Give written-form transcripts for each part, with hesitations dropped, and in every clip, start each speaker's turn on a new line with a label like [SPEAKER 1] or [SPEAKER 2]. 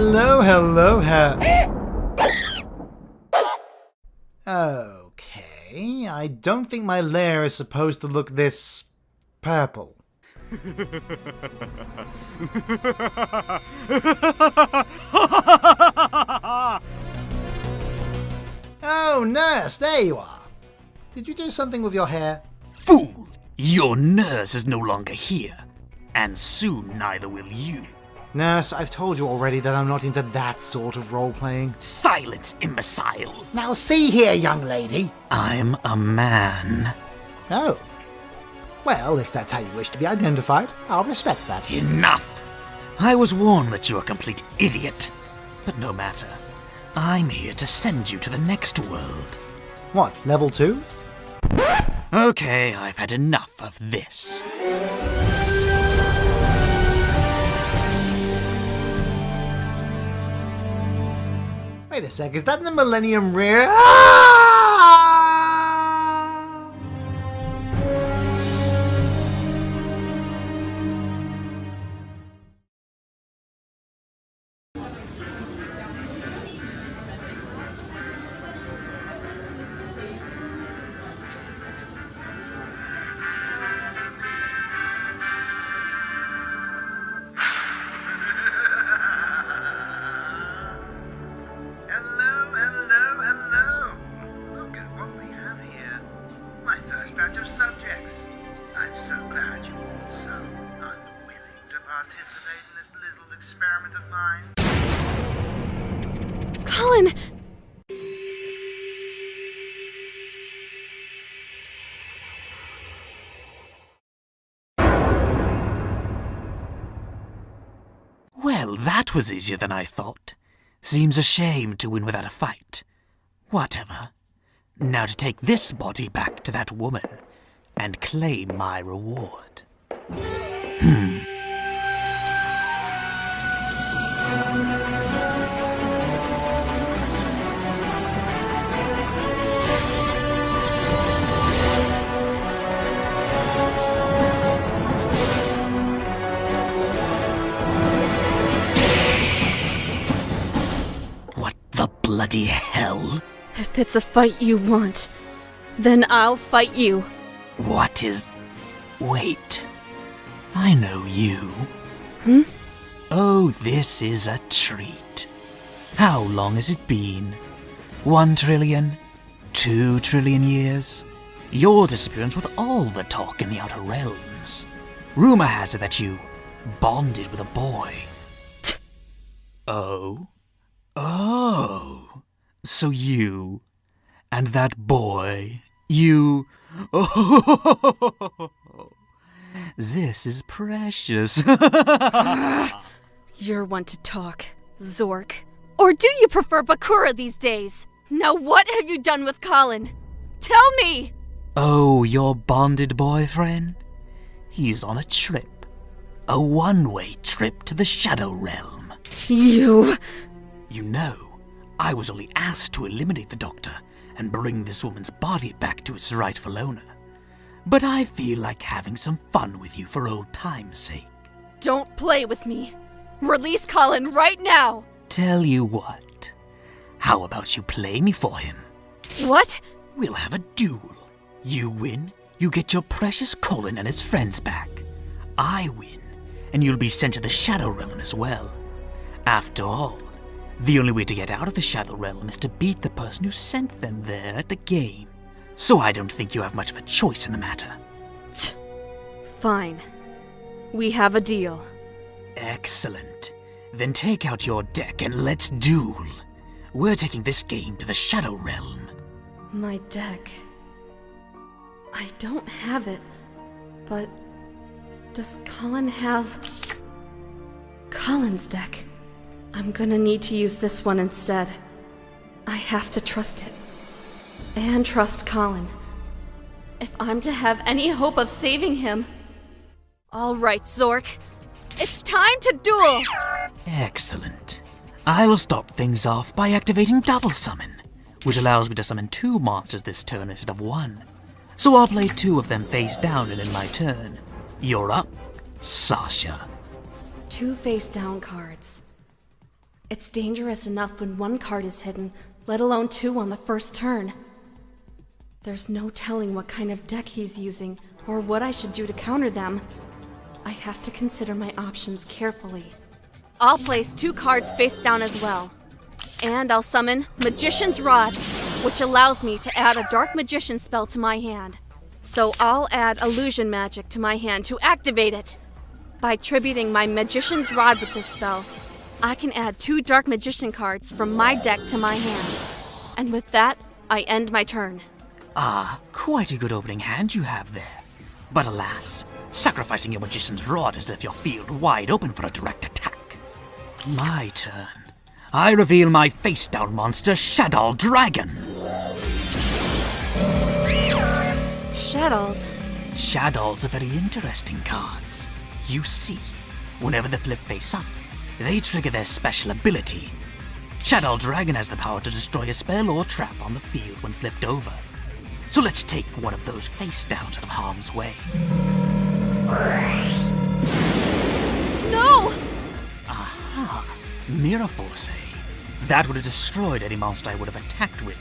[SPEAKER 1] Hello, Okay, I don't think my lair is supposed to look this purple. Oh, nurse, there you are. Did you do something with your hair?
[SPEAKER 2] Fool! Your nurse is no longer here, and soon neither will you.
[SPEAKER 1] Nurse, I've told you already that I'm not into that sort of role-playing.
[SPEAKER 2] Silence, imbecile!
[SPEAKER 1] Now see here, young lady.
[SPEAKER 2] I'm a man.
[SPEAKER 1] Oh. Well, if that's how you wish to be identified, I'll respect that.
[SPEAKER 2] Enough! I was warned that you're a complete idiot. But no matter. I'm here to send you to the next world.
[SPEAKER 1] What, level 2?
[SPEAKER 2] Okay, I've had enough of this.
[SPEAKER 1] Wait a sec, is that in the Millennium Rear?
[SPEAKER 3] Batch of subjects. I'm so glad you all so unwilling to participate in this little experiment of mine.
[SPEAKER 4] Colin!
[SPEAKER 2] Well, that was easier than I thought. Seems a shame to win without a fight. Whatever. Now to take this body back to that woman and claim my reward. What the bloody hell?
[SPEAKER 4] If it's a fight you want, then I'll fight you.
[SPEAKER 2] What is... Wait. I know you. Oh, this is a treat. How long has it been? 1 trillion? 2 trillion years? Your disappearance with all the talk in the Outer Realms. Rumor has it that you bonded with a boy. Oh? Oh. So you and that boy, you... Oh, this is precious.
[SPEAKER 4] You're one to talk, Zork. Or do you prefer Bakura these days? Now what have you done with Colin? Tell me!
[SPEAKER 2] Oh, your bonded boyfriend? He's on a trip. A one-way trip to the Shadow Realm.
[SPEAKER 4] You...
[SPEAKER 2] You know, I was only asked to eliminate the Doctor and bring this woman's body back to its rightful owner. But I feel like having some fun with you for old time's sake.
[SPEAKER 4] Don't play with me. Release Colin right now!
[SPEAKER 2] Tell you what, how about you play me for him?
[SPEAKER 4] What?
[SPEAKER 2] We'll have a duel. You win, you get your precious Colin and his friends back. I win, and you'll be sent to the Shadow Realm as well. After all, the only way to get out of the Shadow Realm is to beat the person who sent them there at the game. So I don't think you have much of a choice in the matter.
[SPEAKER 4] Fine. We have a deal.
[SPEAKER 2] Excellent. Then take out your deck and let's duel. We're taking this game to the Shadow Realm.
[SPEAKER 4] My deck. I don't have it, but does Colin have... Colin's deck? I'm gonna need to use this one instead. I have to trust it. And trust Colin. If I'm to have any hope of saving him... All right, Zork. It's time to duel!
[SPEAKER 2] Excellent. I'll start things off by activating Double Summon, which allows me to summon 2 monsters this turn instead of 1. So I'll play 2 of them face down and in my turn. You're up, Sasha.
[SPEAKER 4] 2 face-down cards. It's dangerous enough when one card is hidden, let alone two on the first turn. There's no telling what kind of deck he's using, or what I should do to counter them. I have to consider my options carefully. I'll place 2 cards face down as well. And I'll summon Magician's Rod, which allows me to add a Dark Magician spell to my hand. So I'll add Illusion Magic to my hand to activate it. By tributing my Magician's Rod with this spell, I can add 2 Dark Magician cards from my deck to my hand. And with that, I end my turn.
[SPEAKER 2] Ah, quite a good opening hand you have there. But alas, sacrificing your Magician's Rod has left your field wide open for a direct attack. My turn. I reveal my face-down monster, Shadow Dragon.
[SPEAKER 4] Shadows?
[SPEAKER 2] Shadows are very interesting cards. You see, whenever they flip face up, they trigger their special ability. Shadow Dragon has the power to destroy a spell or trap on the field when flipped over. So let's take one of those face downs out of harm's way.
[SPEAKER 4] No!
[SPEAKER 2] Aha! Mirror Force. That would have destroyed any monster I would have attacked with.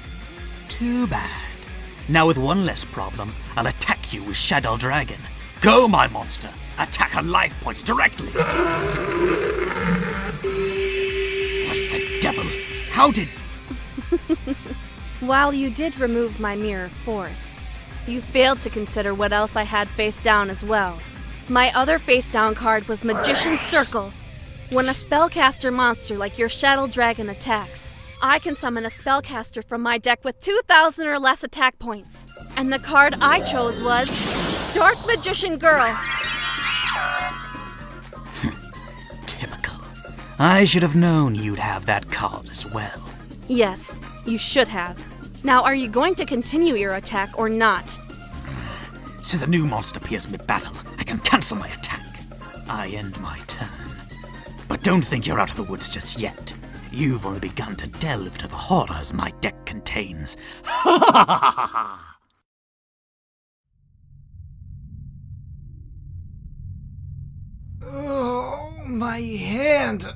[SPEAKER 2] Too bad. Now with one less problem, I'll attack you with Shadow Dragon. Go, my monster! Attack her life points directly! What the devil? How did...
[SPEAKER 4] While you did remove my Mirror Force, you failed to consider what else I had face down as well. My other face down card was Magician's Circle. When a spellcaster monster like your Shadow Dragon attacks, I can summon a spellcaster from my deck with 2,000 or less attack points. And the card I chose was Dark Magician Girl.
[SPEAKER 2] Typical. I should have known you'd have that card as well.
[SPEAKER 4] Yes, you should have. Now, are you going to continue your attack or not?
[SPEAKER 2] Since a new monster appears mid-battle, I can cancel my attack. I end my turn. But don't think you're out of the woods just yet. You've only begun to delve into the horrors my deck contains. Ha ha ha ha ha!
[SPEAKER 1] Oh, my hand!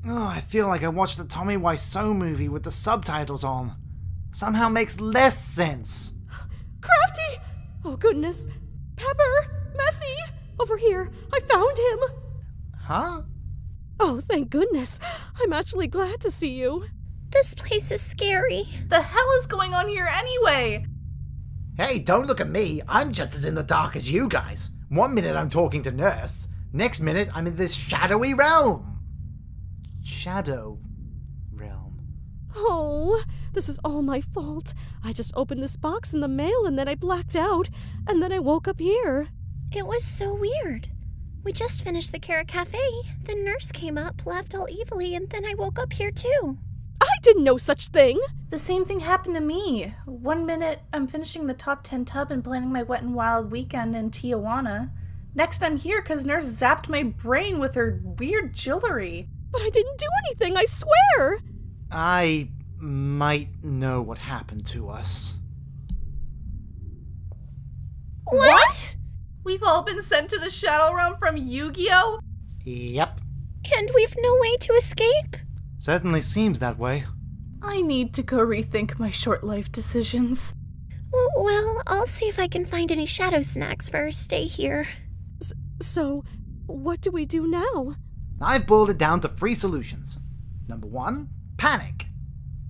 [SPEAKER 1] Oh, I feel like I watched the Tommy Wiseau movie with the subtitles on. Somehow makes less sense.
[SPEAKER 5] Crafty! Oh, goodness. Pepper! Messy! Over here. I found him.
[SPEAKER 1] Huh?
[SPEAKER 5] Oh, thank goodness. I'm actually glad to see you.
[SPEAKER 6] This place is scary.
[SPEAKER 7] The hell is going on here anyway?
[SPEAKER 1] Hey, don't look at me. I'm just as in the dark as you guys. One minute I'm talking to Nurse. Next minute I'm in this shadowy realm. Shadow realm.
[SPEAKER 5] Oh, this is all my fault. I just opened this box in the mail and then I blacked out. And then I woke up here.
[SPEAKER 6] It was so weird. We just finished the Carrot Cafe. The nurse came up, laughed all evilly, and then I woke up here too.
[SPEAKER 5] I did no such thing.
[SPEAKER 7] The same thing happened to me. 1 minute, I'm finishing the top 10 tub and planning my Wet n Wild weekend in Tijuana. Next, I'm here because Nurse zapped my brain with her weird jewelry.
[SPEAKER 5] But I didn't do anything, I swear.
[SPEAKER 1] I might know what happened to us.
[SPEAKER 7] What? We've all been sent to the Shadow Realm from Yu-Gi-Oh?
[SPEAKER 1] Yep.
[SPEAKER 6] And we've no way to escape?
[SPEAKER 1] Certainly seems that way.
[SPEAKER 7] I need to go rethink my short life decisions.
[SPEAKER 6] Well, I'll see if I can find any shadow snacks for our stay here.
[SPEAKER 5] So, what do we do now?
[SPEAKER 1] I've boiled it down to 3 solutions. Number 1, panic.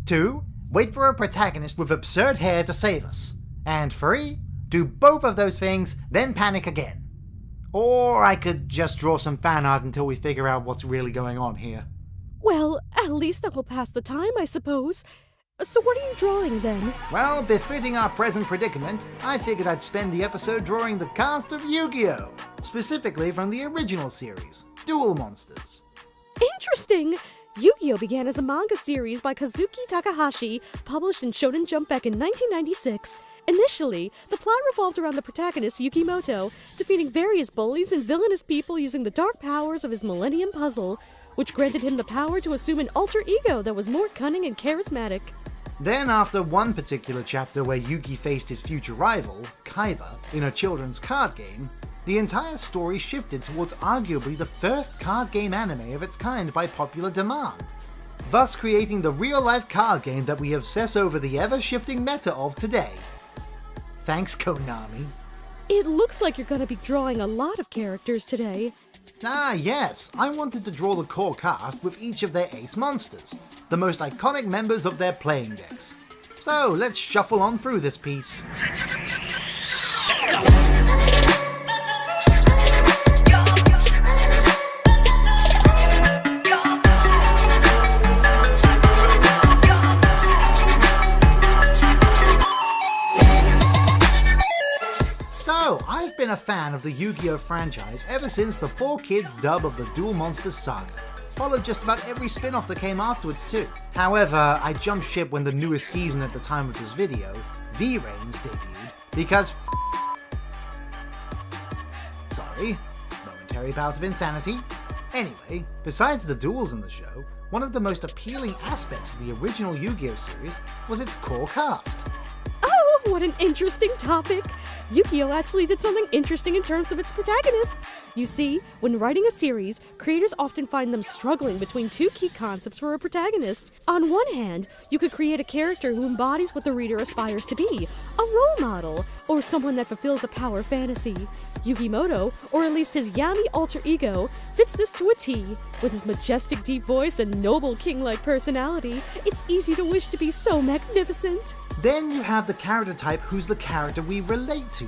[SPEAKER 1] 2, wait for a protagonist with absurd hair to save us. And 3, do both of those things, then panic again. Or I could just draw some fan art until we figure out what's really going on here.
[SPEAKER 5] Well, at least that will pass the time, I suppose. So what are you drawing then?
[SPEAKER 1] Well, befitting our present predicament, I figured I'd spend the episode drawing the cast of Yu-Gi-Oh! Specifically from the original series, Duel Monsters.
[SPEAKER 5] Interesting! Yu-Gi-Oh! Began as a manga series by Kazuki Takahashi, published in Shonen Jump back in 1996. Initially, the plot revolved around the protagonist Yukimoto, defeating various bullies and villainous people using the dark powers of his Millennium Puzzle, which granted him the power to assume an alter ego that was more cunning and charismatic.
[SPEAKER 1] Then, after one particular chapter where Yugi faced his future rival, Kaiba, in a children's card game, the entire story shifted towards arguably the first card game anime of its kind by popular demand, thus creating the real-life card game that we obsess over the ever-shifting meta of today. Thanks, Konami.
[SPEAKER 5] It looks like you're gonna be drawing a lot of characters today.
[SPEAKER 1] Ah yes, I wanted to draw the core cast with each of their ace monsters, the most iconic members of their playing decks. So let's shuffle on through this piece. So, I've been a fan of the Yu-Gi-Oh! Franchise ever since the 4Kids dub of the Duel Monsters saga. Followed just about every spin-off that came afterwards too. However, I jumped ship when the newest season at the time of this video, V-Reigns, debuted, because sorry, momentary bout of insanity. Anyway, besides the duels in the show, one of the most appealing aspects of the original Yu-Gi-Oh! Series was its core cast.
[SPEAKER 5] Oh, what an interesting topic! Yu-Gi-Oh! Actually did something interesting in terms of its protagonists. You see, when writing a series, creators often find them struggling between two key concepts for a protagonist. On one hand, you could create a character who embodies what the reader aspires to be, a role model, or someone that fulfills a power fantasy. Yugimoto, or at least his Yami alter ego, fits this to a T. With his majestic deep voice and noble king-like personality, it's easy to wish to be so magnificent.
[SPEAKER 1] Then you have the character type who's the character we relate to.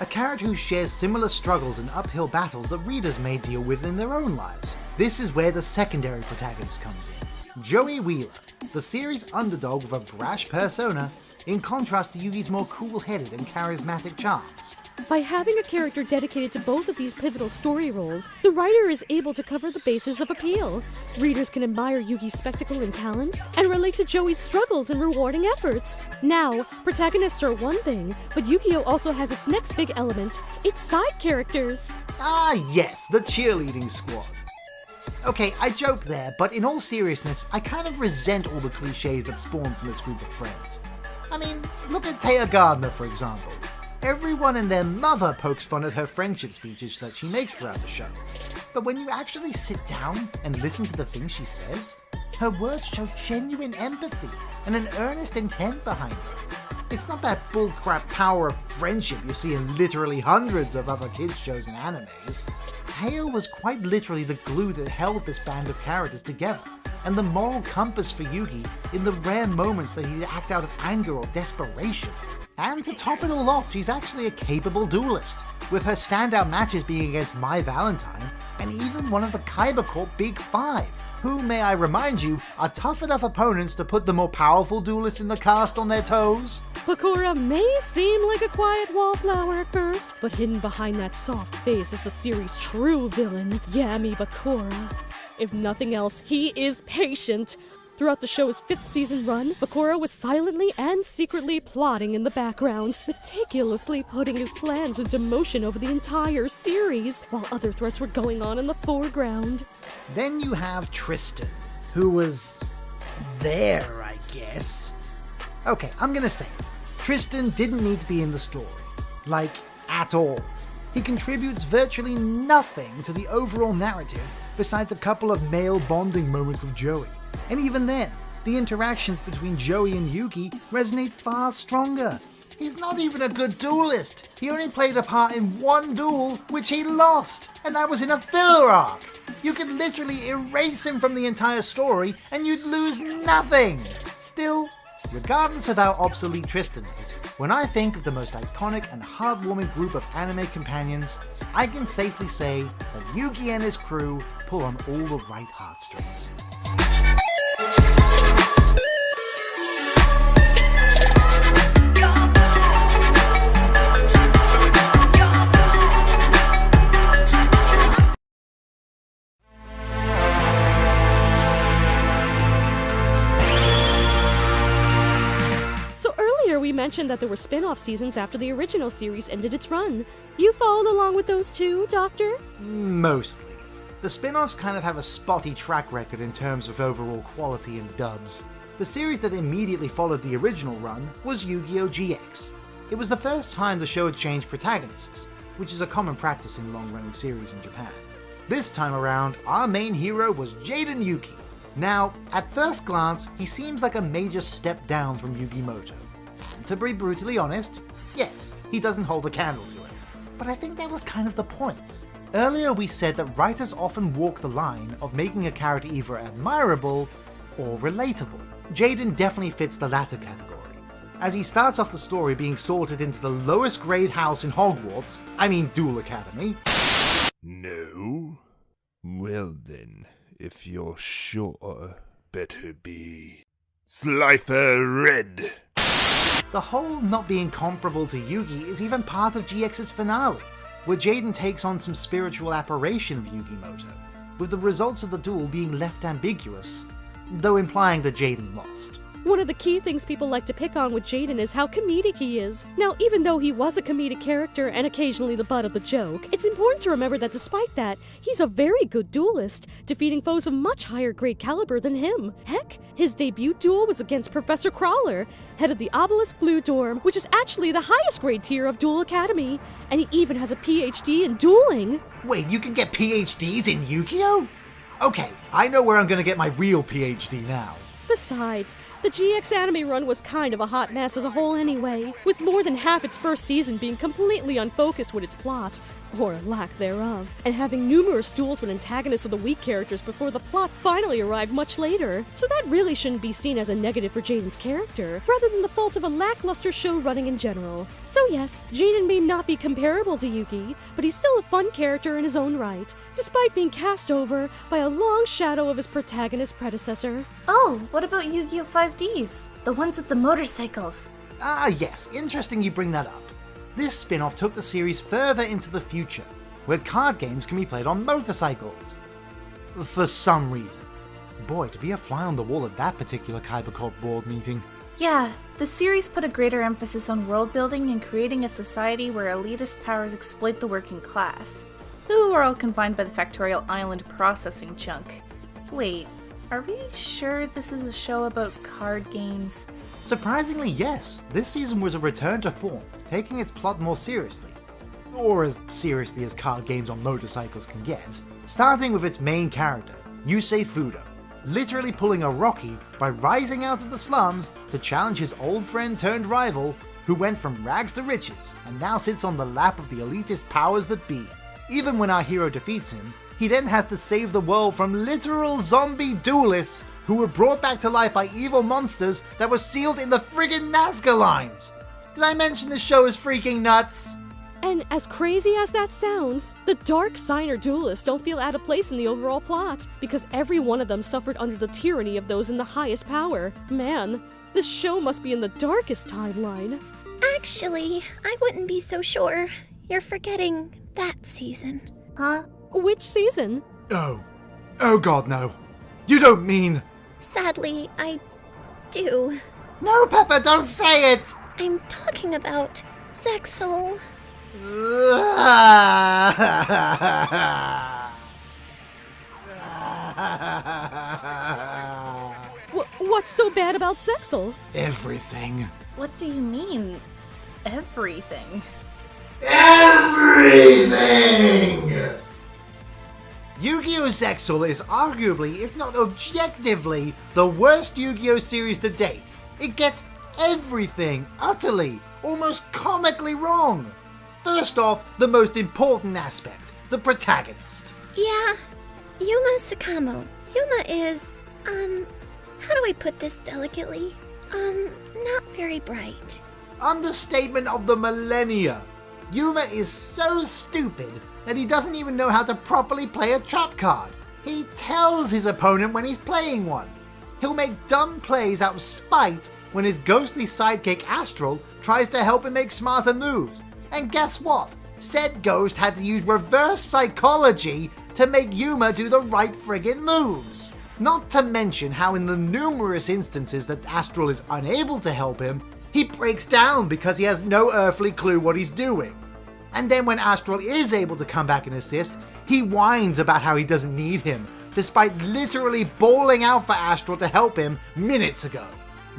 [SPEAKER 1] A character who shares similar struggles and uphill battles that readers may deal with in their own lives. This is where the secondary protagonist comes in. Joey Wheeler, the series underdog with a brash persona, in contrast to Yugi's more cool-headed and charismatic charms.
[SPEAKER 5] By having a character dedicated to both of these pivotal story roles, the writer is able to cover the bases of appeal. Readers can admire Yugi's spectacle and talents, and relate to Joey's struggles and rewarding efforts. Now, protagonists are one thing, but Yu-Gi-Oh! Also has its next big element, its side characters.
[SPEAKER 1] Ah yes, the cheerleading squad. Okay, I joke there, but in all seriousness, I kind of resent all the cliches that spawn from this group of friends. I mean, look at Taya Gardner, for example. Everyone and their mother pokes fun at her friendship speeches that she makes throughout the show. But when you actually sit down and listen to the things she says, her words show genuine empathy and an earnest intent behind them. It's not that bullcrap power of friendship you see in literally hundreds of other kids shows and animes. Teo was quite literally the glue that held this band of characters together, and the moral compass for Yugi in the rare moments that he'd act out of anger or desperation. And to top it all off, she's actually a capable duelist, with her standout matches being against Mai Valentine and even one of the Kaiba Corp Big Five, who, may I remind you, are tough enough opponents to put the more powerful duelists in the cast on their toes.
[SPEAKER 5] Bakura may seem like a quiet wallflower at first, but hidden behind that soft face is the series' true villain, Yami Bakura. If nothing else, he is patient. Throughout the show's 5th season run, Bakura was silently and secretly plotting in the background, meticulously putting his plans into motion over the entire series, while other threats were going on in the foreground.
[SPEAKER 1] Then you have Tristan, who was there, I guess. Okay, I'm gonna say it. Tristan didn't need to be in the story. Like, at all. He contributes virtually nothing to the overall narrative besides a couple of male bonding moments with Joey. And even then, the interactions between Joey and Yugi resonate far stronger. He's not even a good duelist. He only played a part in one duel, which he lost, and that was in a filler arc. You could literally erase him from the entire story, and you'd lose nothing. Still, regardless of how obsolete Tristan is, when I think of the most iconic and heartwarming group of anime companions, I can safely say that Yugi and his crew pull on all the right heartstrings.
[SPEAKER 5] We mentioned that there were spin-off seasons after the original series ended its run. You followed along with those too, Doctor?
[SPEAKER 1] Mostly. The spin-offs kind of have a spotty track record in terms of overall quality and dubs. The series that immediately followed the original run was Yu-Gi-Oh! GX. It was the first time the show had changed protagonists, which is a common practice in long-running series in Japan. This time around, our main hero was Jaden Yuki, Now, at first glance, he seems like a major step down from Yugimoto. And to be brutally honest, yes, he doesn't hold a candle to it. But I think that was kind of the point. Earlier we said that writers often walk the line of making a character either admirable or relatable. Jaden definitely fits the latter category, as he starts off the story being sorted into the lowest grade house in Hogwarts, Duel Academy.
[SPEAKER 8] No? Well then, if you're sure, better be Slifer Red.
[SPEAKER 1] The whole not being comparable to Yugi is even part of GX's finale, where Jaden takes on some spiritual apparition of Yugimoto, with the results of the duel being left ambiguous, though implying that Jaden lost.
[SPEAKER 5] One of the key things people like to pick on with Jaden is how comedic he is. Now, even though he was a comedic character and occasionally the butt of the joke, it's important to remember that despite that, he's a very good duelist, defeating foes of much higher grade caliber than him. Heck, his debut duel was against Professor Crawler, head of the Obelisk Blue Dorm, which is actually the highest grade tier of Duel Academy, and he even has a PhD in dueling.
[SPEAKER 1] Wait, you can get PhDs in Yu-Gi-Oh? Okay, I know where I'm gonna get my real PhD now.
[SPEAKER 5] Besides, the GX anime run was kind of a hot mess as a whole anyway, with more than half its first season being completely unfocused with its plot, or lack thereof, and having numerous duels with antagonists of the weak characters before the plot finally arrived much later. So that really shouldn't be seen as a negative for Jaden's character, rather than the fault of a lackluster show running in general. So yes, Jaden may not be comparable to Yugi, but he's still a fun character in his own right, despite being cast over by a long shadow of his protagonist predecessor.
[SPEAKER 7] Oh, what about Yu-Gi-Oh! 5Ds? The ones with the motorcycles.
[SPEAKER 1] Ah yes, interesting you bring that up. This spin-off took the series further into the future, where card games can be played on motorcycles. For some reason. Boy, to be a fly on the wall at that particular Kybercorp board meeting.
[SPEAKER 7] Yeah, the series put a greater emphasis on world building and creating a society where elitist powers exploit the working class, who are all confined by the Factorial Island processing chunk. Wait, are we sure this is a show about card games?
[SPEAKER 1] Surprisingly, yes, this season was a return to form, taking its plot more seriously. Or as seriously as card games on motorcycles can get. Starting with its main character, Yusei Fudo, literally pulling a Rocky by rising out of the slums to challenge his old friend turned rival, who went from rags to riches and now sits on the lap of the elitist powers that be. Even when our hero defeats him, he then has to save the world from literal zombie duelists who were brought back to life by evil monsters that were sealed in the friggin' Nazca lines. Did I mention this show is freaking nuts?
[SPEAKER 5] And as crazy as that sounds, the dark Signer duelists don't feel out of place in the overall plot, because every one of them suffered under the tyranny of those in the highest power. Man, this show must be in the darkest timeline.
[SPEAKER 6] Actually, I wouldn't be so sure. You're forgetting that season.
[SPEAKER 7] Huh?
[SPEAKER 5] Which season?
[SPEAKER 1] Oh god no. You don't mean...
[SPEAKER 6] Sadly, I do.
[SPEAKER 1] No, Peppa, don't say it!
[SPEAKER 6] I'm talking about Zexal.
[SPEAKER 5] What's so bad about Zexal?
[SPEAKER 1] Everything.
[SPEAKER 7] What do you mean, everything?
[SPEAKER 1] Everything! Yu-Gi-Oh! Zexal is arguably, if not objectively, the worst Yu-Gi-Oh! Series to date. It gets everything utterly, almost comically wrong. First off, the most important aspect, the protagonist.
[SPEAKER 6] Yeah, Yuma Sakamo. Yuma is, how do I put this delicately? Not very bright.
[SPEAKER 1] Understatement of the millennia. Yuma is so stupid that he doesn't even know how to properly play a trap card. He tells his opponent when he's playing one. He'll make dumb plays out of spite when his ghostly sidekick Astral tries to help him make smarter moves. And guess what? Said ghost had to use reverse psychology to make Yuma do the right friggin' moves. Not to mention how in the numerous instances that Astral is unable to help him, he breaks down because he has no earthly clue what he's doing. And then when Astral is able to come back and assist, he whines about how he doesn't need him, despite literally bawling out for Astral to help him minutes ago.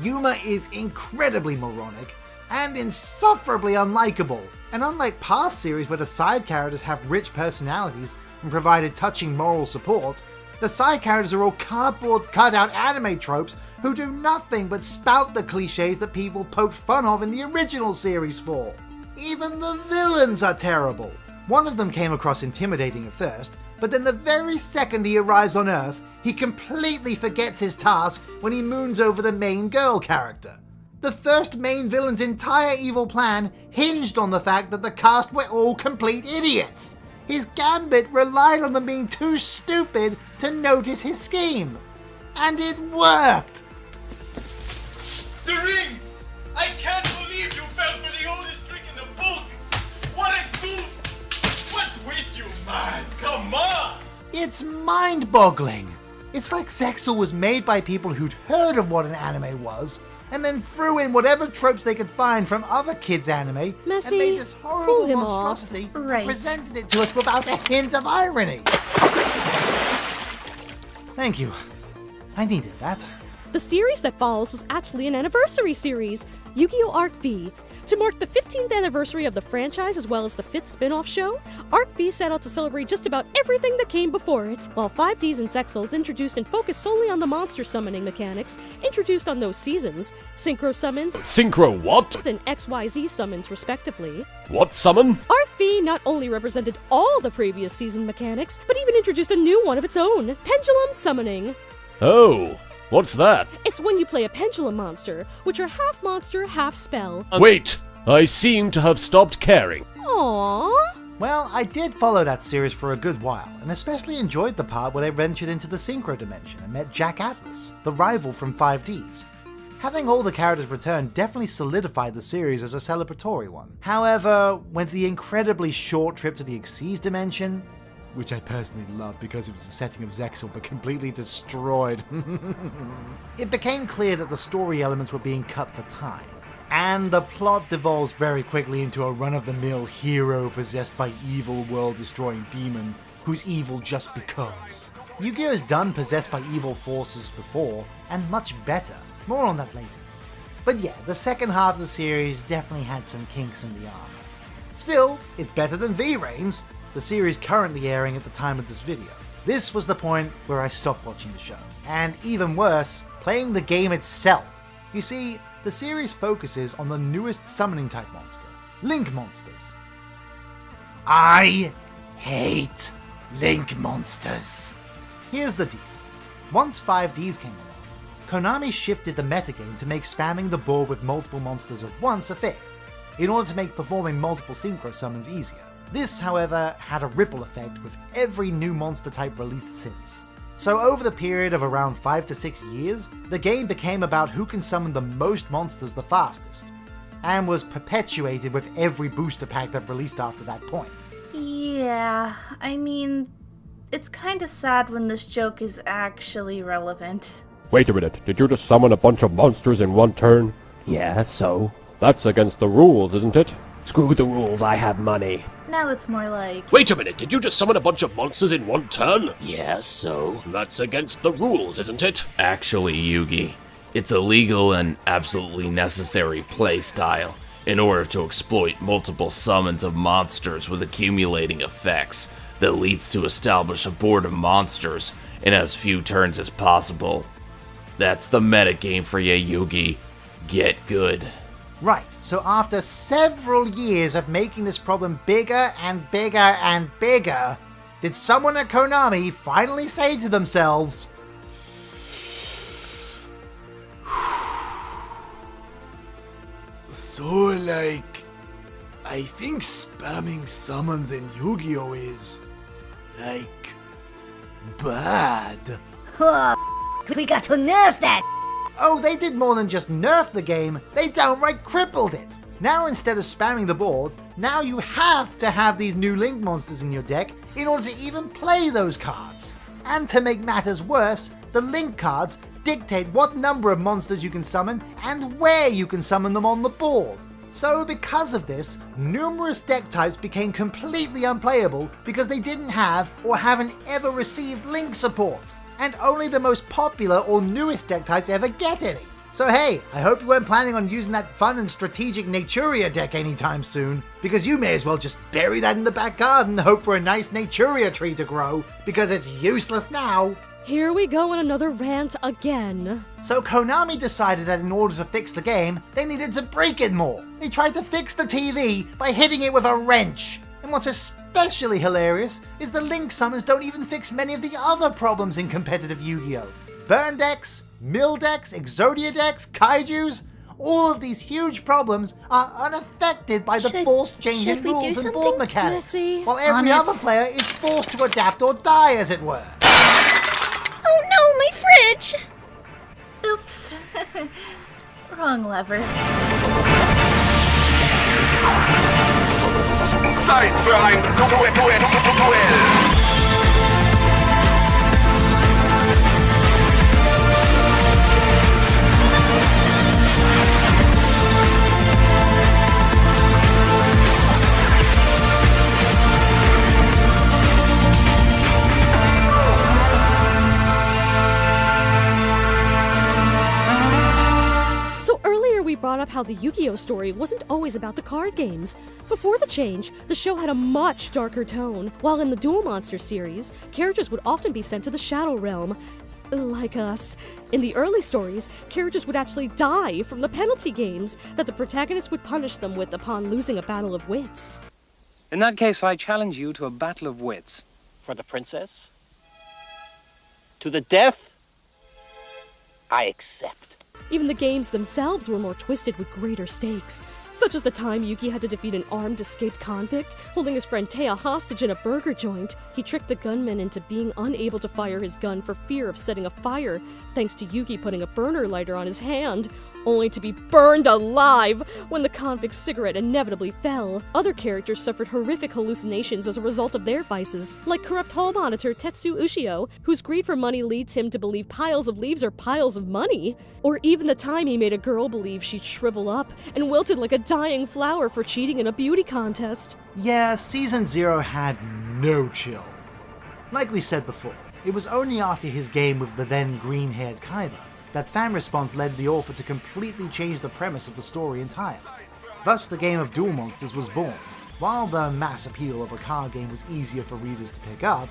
[SPEAKER 1] Yuma is incredibly moronic and insufferably unlikable. And unlike past series where the side characters have rich personalities and provided touching moral support, The side characters are all cardboard cutout anime tropes who do nothing but spout the cliches that people poked fun of in the original series for. Even the villains are terrible. One of them came across intimidating at first, but then the very second he arrives on Earth, he completely forgets his task when he moons over the main girl character. The first main villain's entire evil plan hinged on the fact that the cast were all complete idiots. His gambit relied on them being too stupid to notice his scheme. And it worked!
[SPEAKER 9] The ring! I can't believe you fell for the oldest trick in the book! What a goof! What's with you, man? Come on!
[SPEAKER 1] It's mind-boggling. It's like Zexal was made by people who'd heard of what an anime was, and then threw in whatever tropes they could find from other kids' anime,
[SPEAKER 5] Messi,
[SPEAKER 1] and made this
[SPEAKER 5] cool
[SPEAKER 1] horrible
[SPEAKER 5] him
[SPEAKER 1] monstrosity,
[SPEAKER 7] off. Right.
[SPEAKER 1] presented it to us without a hint of irony. Thank you. I needed that.
[SPEAKER 5] The series that follows was actually an anniversary series, Yu-Gi-Oh! Arc V. To mark the 15th anniversary of the franchise as well as the 5th spin-off show, Arc V set out to celebrate just about everything that came before it, while 5Ds and Zexals introduced and focused solely on the monster summoning mechanics introduced on those seasons, Synchro Summons,
[SPEAKER 10] Synchro what?
[SPEAKER 5] and XYZ Summons respectively.
[SPEAKER 10] What summon?
[SPEAKER 5] Arc V not only represented all the previous season mechanics, but even introduced a new one of its own, Pendulum Summoning.
[SPEAKER 10] Oh, what's that?
[SPEAKER 5] It's when you play a pendulum monster, which are half monster, half spell.
[SPEAKER 10] Wait, I seem to have stopped caring.
[SPEAKER 5] Aww.
[SPEAKER 1] Well, I did follow that series for a good while, and especially enjoyed the part where they ventured into the Synchro dimension and met Jack Atlas, the rival from 5Ds. Having all the characters return definitely solidified the series as a celebratory one. However, with the incredibly short trip to the Xyz dimension, which I personally loved because it was the setting of Zexal but completely destroyed, it became clear that the story elements were being cut for time. And the plot devolves very quickly into a run-of-the-mill hero possessed by evil world-destroying demon who's evil just because. Yu-Gi-Oh's done possessed by evil forces before, and much better. More on that later. But yeah, the second half of the series definitely had some kinks in the armor. Still, it's better than V-Reigns, the series currently airing at the time of this video. This was the point where I stopped watching the show. And even worse, playing the game itself. You see, the series focuses on the newest summoning type monster, Link monsters. I hate Link monsters. Here's the deal. Once 5Ds came along, Konami shifted the metagame to make spamming the board with multiple monsters at once a thing, in order to make performing multiple synchro summons easier. This, however, had a ripple effect with every new monster type released since. So over the period of around 5 to 6 years, the game became about who can summon the most monsters the fastest, and was perpetuated with every booster pack that released after that point.
[SPEAKER 7] Yeah, I mean, it's kinda sad when this joke is actually relevant.
[SPEAKER 10] Wait a minute, did you just summon a bunch of monsters in one turn?
[SPEAKER 11] Yeah, so?
[SPEAKER 10] That's against the rules, isn't it?
[SPEAKER 11] Screw the rules, I have money.
[SPEAKER 7] Now it's more like...
[SPEAKER 10] Wait a minute, did you just summon a bunch of monsters in one turn?
[SPEAKER 11] Yeah, so?
[SPEAKER 10] That's against the rules, isn't it?
[SPEAKER 12] Actually, Yugi, it's a legal and absolutely necessary playstyle in order to exploit multiple summons of monsters with accumulating effects that leads to establish a board of monsters in as few turns as possible. That's the metagame for you, Yugi. Get good.
[SPEAKER 1] Right, so after several years of making this problem bigger and bigger and bigger, did someone at Konami finally say to themselves,
[SPEAKER 13] So, like, I think spamming summons in Yu-Gi-Oh! Is, like, bad.
[SPEAKER 14] We got to nerf that!
[SPEAKER 1] oh, they did more than just nerf the game, they downright crippled it. Now instead of spamming the board, now you have to have these new Link monsters in your deck in order to even play those cards. And to make matters worse, the Link cards dictate what number of monsters you can summon and where you can summon them on the board. So because of this, numerous deck types became completely unplayable because they didn't have or haven't ever received Link support. And only the most popular or newest deck types ever get any. So hey, I hope you weren't planning on using that fun and strategic Naturia deck anytime soon, because you may as well just bury that in the back garden and hope for a nice Naturia tree to grow, because it's useless now.
[SPEAKER 5] Here we go on another rant again.
[SPEAKER 1] So Konami decided that in order to fix the game, they needed to break it more. They tried to fix the TV by hitting it with a wrench. And what's especially hilarious is the link summons don't even fix many of the other problems in competitive Yu-Gi-Oh! Burn decks, mill decks, Exodia decks, kaijus, all of these huge problems are unaffected by the forced change in rules and board mechanics, while every other player is forced to adapt or die, as it were.
[SPEAKER 6] Oh no, my fridge!
[SPEAKER 7] Oops. Wrong lever.
[SPEAKER 9] Zeit für ein Duell.
[SPEAKER 5] We brought up how the Yu-Gi-Oh! Story wasn't always about the card games. Before the change, the show had a much darker tone, while in the Duel Monsters series, characters would often be sent to the Shadow Realm. Like us. In the early stories, characters would actually die from the penalty games that the protagonist would punish them with upon losing a battle of wits.
[SPEAKER 15] In that case, I challenge you to a battle of wits.
[SPEAKER 11] For the princess? To the death? I accept.
[SPEAKER 5] Even the games themselves were more twisted with greater stakes, such as the time Yuki had to defeat an armed escaped convict, holding his friend Taya hostage in a burger joint. He tricked the gunman into being unable to fire his gun for fear of setting a fire, thanks to Yuki putting a burner lighter on his hand, only to be burned alive when the convict's cigarette inevitably fell. Other characters suffered horrific hallucinations as a result of their vices, like corrupt hall monitor Tetsu Ushio, whose greed for money leads him to believe piles of leaves are piles of money. Or even the time he made a girl believe she'd shrivel up and wilted like a dying flower for cheating in a beauty contest.
[SPEAKER 1] Yeah, Season 0 had no chill. Like we said before, it was only after his game with the then green-haired Kaiba that fan response led the author to completely change the premise of the story entirely. Thus, the game of Duel Monsters was born. While the mass appeal of a card game was easier for readers to pick up,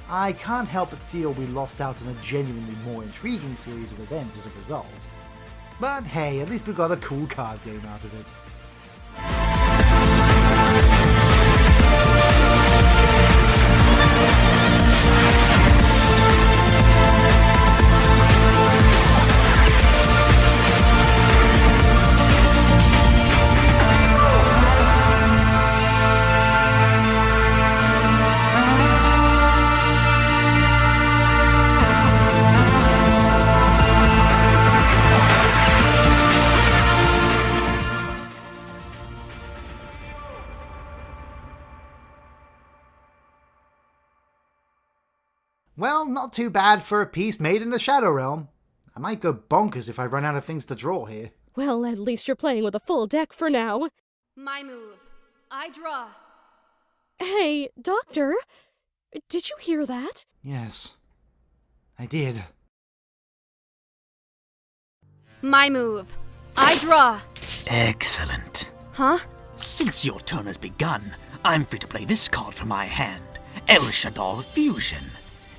[SPEAKER 1] I can't help but feel we lost out on a genuinely more intriguing series of events as a result. But hey, at least we got a cool card game out of it. Well, not too bad for a piece made in the Shadow Realm. I might go bonkers if I run out of things to draw here.
[SPEAKER 5] Well, at least you're playing with a full deck for now.
[SPEAKER 4] My move. I draw.
[SPEAKER 5] Hey, Doctor, did you hear that?
[SPEAKER 1] Yes, I did.
[SPEAKER 4] My move. I draw.
[SPEAKER 2] Excellent.
[SPEAKER 4] Huh?
[SPEAKER 2] Since your turn has begun, I'm free to play this card from my hand, El Shaddai Fusion.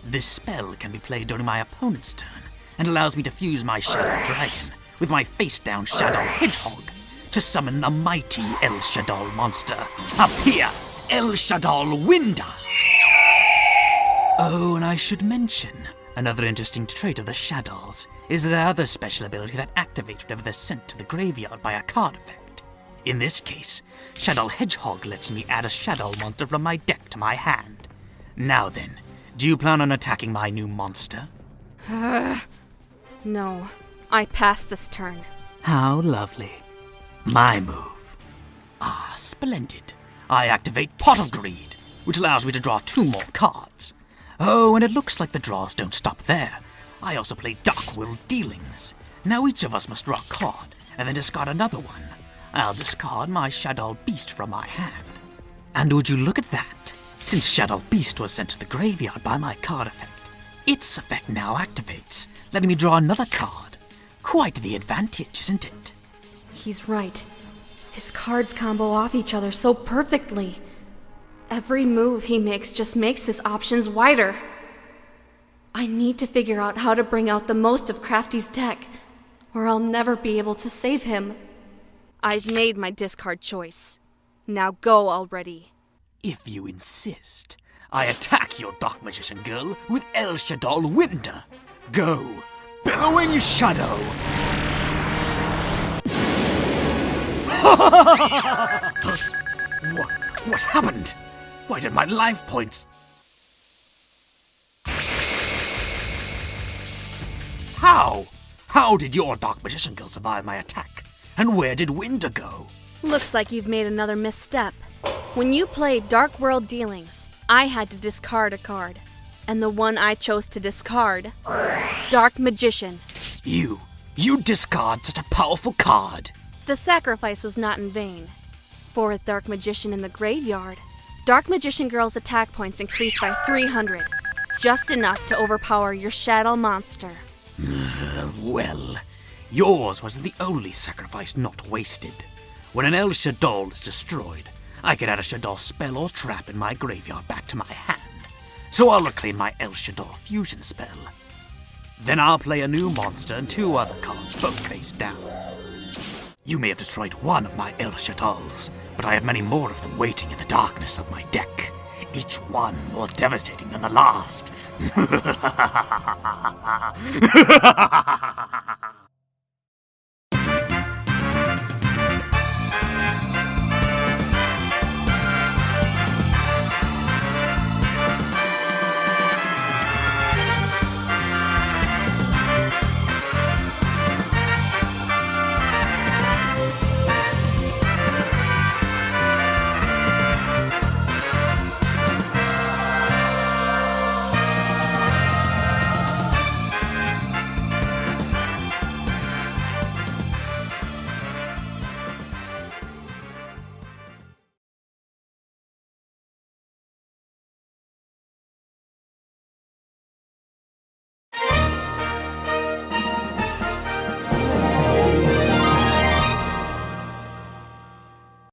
[SPEAKER 2] This spell can be played during my opponent's turn, and allows me to fuse my Shadow Dragon with my face-down Shadow Hedgehog to summon a mighty El Shaddai monster. Appear, El Shaddai Winder! Oh, and I should mention, another interesting trait of the Shadows is their other special ability that activates whenever they're sent to the graveyard by a card effect. In this case, Shadow Hedgehog lets me add a Shadow monster from my deck to my hand. Now then, do you plan on attacking my new monster?
[SPEAKER 4] No. I pass this turn.
[SPEAKER 2] How lovely. My move. Ah, splendid. I activate Pot of Greed, which allows me to draw 2 more cards. Oh, and it looks like the draws don't stop there. I also play Dark-Willed Dealings. Now each of us must draw a card, and then discard another one. I'll discard my Shadow Beast from my hand. And would you look at that? Since Shadow Beast was sent to the graveyard by my card effect, its effect now activates, letting me draw another card. Quite the advantage, isn't it?
[SPEAKER 4] He's right. His cards combo off each other so perfectly. Every move he makes just makes his options wider. I need to figure out how to bring out the most of Crafty's deck, or I'll never be able to save him. I've made my discard choice. Now go already.
[SPEAKER 2] If you insist, I attack your Dark Magician girl with El Shaddol Winter. Go, Billowing Shadow! What happened? Why did my life points... How did your Dark Magician girl survive my attack? And where did Winter go?
[SPEAKER 4] Looks like you've made another misstep. When you played Dark World Dealings, I had to discard a card. And the one I chose to discard... Dark Magician.
[SPEAKER 2] You discard such a powerful card.
[SPEAKER 4] The sacrifice was not in vain. For with Dark Magician in the graveyard, Dark Magician Girl's attack points increased by 300. Just enough to overpower your shadow monster.
[SPEAKER 2] Well, yours wasn't the only sacrifice not wasted. When an El Shaddol is destroyed, I can add a Shaddol spell or trap in my graveyard back to my hand. So I'll reclaim my El Shaddol fusion spell. Then I'll play a new monster and 2 other cards, both face down. You may have destroyed one of my El Shaddols, but I have many more of them waiting in the darkness of my deck. Each one more devastating than the last.